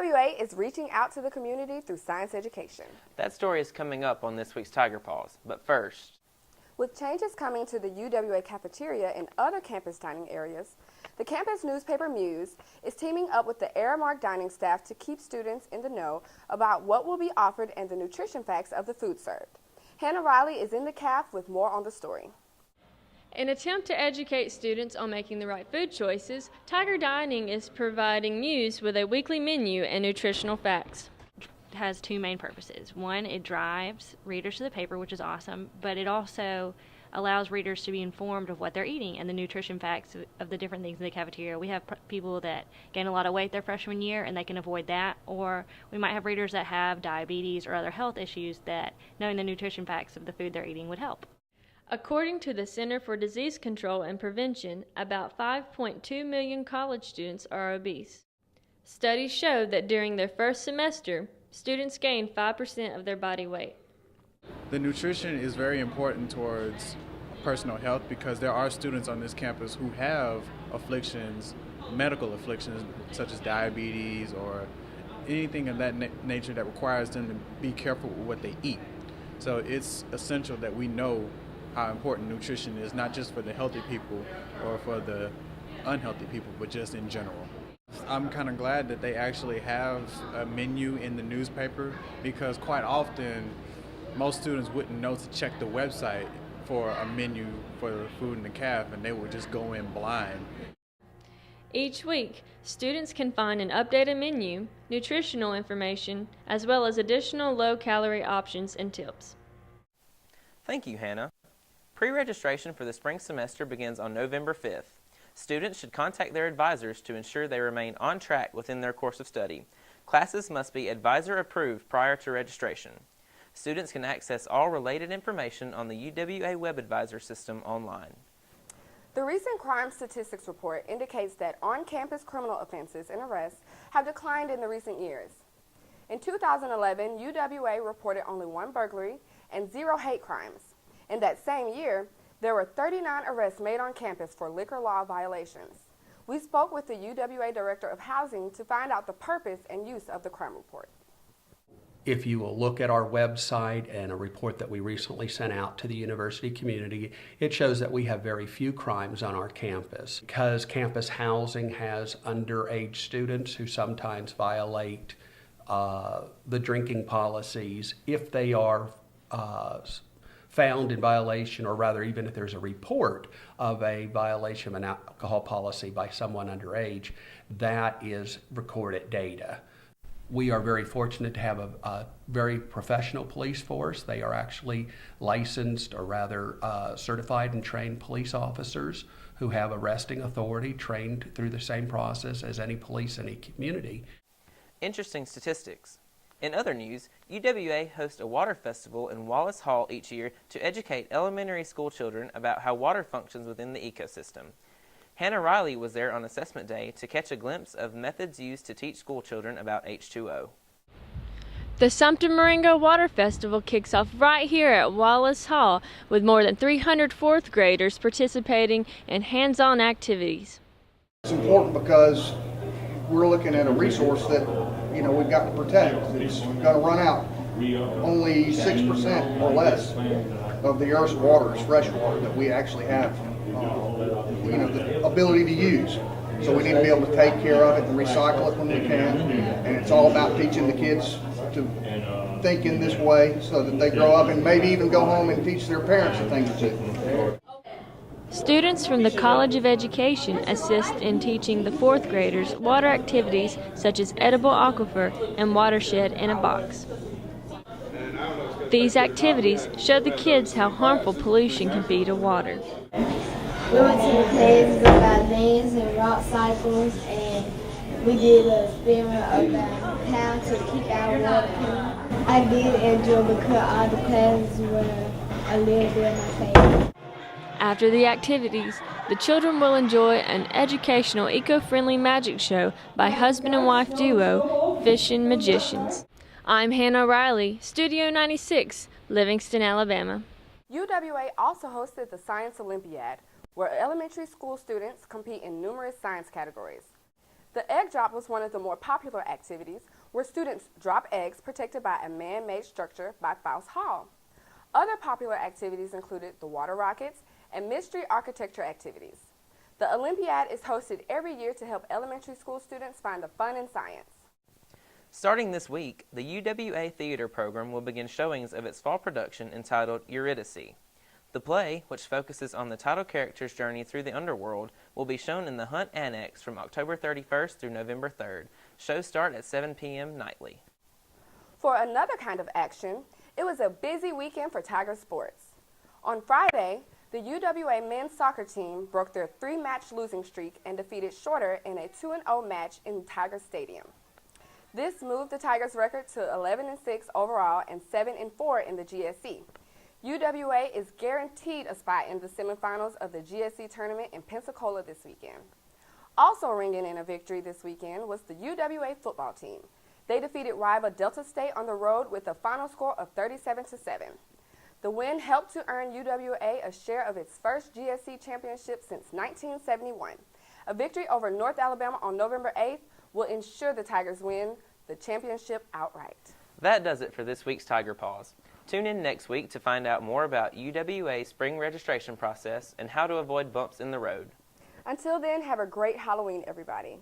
UWA is reaching out to the community through science education. That story is coming up on this week's Tiger Paws, but first. With changes coming to the UWA cafeteria and other campus dining areas, the campus newspaper Muse is teaming up with the Aramark dining staff to keep students in the know about what will be offered and the nutrition facts of the food served. Hannah Riley is in the caf with more on the story. In an attempt to educate students on making the right food choices, Tiger Dining is providing Muse with a weekly menu and nutritional facts. It has two main purposes. One, it drives readers to the paper, which is awesome, but it also allows readers to be informed of what they're eating and the nutrition facts of the different things in the cafeteria. We have people that gain a lot of weight their freshman year and they can avoid that, or we might have readers that have diabetes or other health issues that knowing the nutrition facts of the food they're eating would help. According to the Center for Disease Control and Prevention, about 5.2 million college students are obese. Studies show that during their first semester, students gain 5% of their body weight. The nutrition is very important towards personal health because there are students on this campus who have afflictions, medical afflictions, such as diabetes or anything of that nature that requires them to be careful with what they eat. So it's essential that we know how important nutrition is, not just for the healthy people or for the unhealthy people, but just in general. I'm kind of glad that they actually have a menu in the newspaper because quite often most students wouldn't know to check the website for a menu for the food in the caf, and they would just go in blind. Each week, students can find an updated menu, nutritional information, as well as additional low-calorie options and tips. Thank you, Hannah. Pre-registration for the spring semester begins on November 5th. Students should contact their advisors to ensure they remain on track within their course of study. Classes must be advisor approved prior to registration. Students can access all related information on the UWA Web Advisor system online. The recent crime statistics report indicates that on-campus criminal offenses and arrests have declined in the recent years. In 2011, UWA reported only 1 burglary and 0 hate crimes. In that same year, there were 39 arrests made on campus for liquor law violations. We spoke with the UWA Director of Housing to find out the purpose and use of the crime report. If you will look at our website and a report that we recently sent out to the university community, it shows that we have very few crimes on our campus. Because campus housing has underage students who sometimes violate the drinking policies, if they are found in violation, or rather even if there's a report of a violation of an alcohol policy by someone underage, that is recorded data. We are very fortunate to have a very professional police force. They are actually licensed, or rather certified and trained police officers who have arresting authority, trained through the same process as any police in a community. Interesting statistics. In other news, UWA hosts a water festival in Wallace Hall each year to educate elementary school children about how water functions within the ecosystem. Hannah Riley was there on assessment day to catch a glimpse of methods used to teach school children about H2O. The Sumter Marengo Water Festival kicks off right here at Wallace Hall with more than 300 fourth graders participating in hands-on activities. It's important because we're looking at a resource that we've got to protect. It's going to run out. Only 6% or less of the Earth's water is fresh water that we actually have the ability to use. So we need to be able to take care of it and recycle it when we can. And it's all about teaching the kids to think in this way so that they grow up and maybe even go home and teach their parents a thing or two. Students from the College of Education assist in teaching the fourth graders water activities such as edible aquifer and watershed in a box. These activities show the kids how harmful pollution can be to water. We went to the classes about lands and rock cycles, and we did an experiment about how to keep our water clean. I did enjoy because all the classes were a little bit of my favorite. After the activities, the children will enjoy an educational, eco-friendly magic show by husband and wife duo, Fishin' Magicians. I'm Hannah Riley, Studio 96, Livingston, Alabama. UWA also hosted the Science Olympiad, where elementary school students compete in numerous science categories. The egg drop was one of the more popular activities, where students drop eggs protected by a man-made structure by Faust Hall. Other popular activities included the water rockets and mystery architecture activities. The Olympiad is hosted every year to help elementary school students find the fun in science. Starting this week, the UWA Theater program will begin showings of its fall production entitled Eurydice. The play, which focuses on the title character's journey through the underworld, will be shown in the Hunt Annex from October 31st through November 3rd. Shows start at 7 p.m. nightly. For another kind of action, it was a busy weekend for Tiger sports. On Friday, the UWA men's soccer team broke their 3-match losing streak and defeated Shorter in a 2-0 match in Tiger Stadium. This moved the Tigers' record to 11-6 overall and 7-4 in the GSC. UWA is guaranteed a spot in the semifinals of the GSC tournament in Pensacola this weekend. Also ringing in a victory this weekend was the UWA football team. They defeated rival Delta State on the road with a final score of 37-7. The win helped to earn UWA a share of its first GSC championship since 1971. A victory over North Alabama on November 8th will ensure the Tigers win the championship outright. That does it for this week's Tiger Paws. Tune in next week to find out more about UWA's spring registration process and how to avoid bumps in the road. Until then, have a great Halloween, everybody.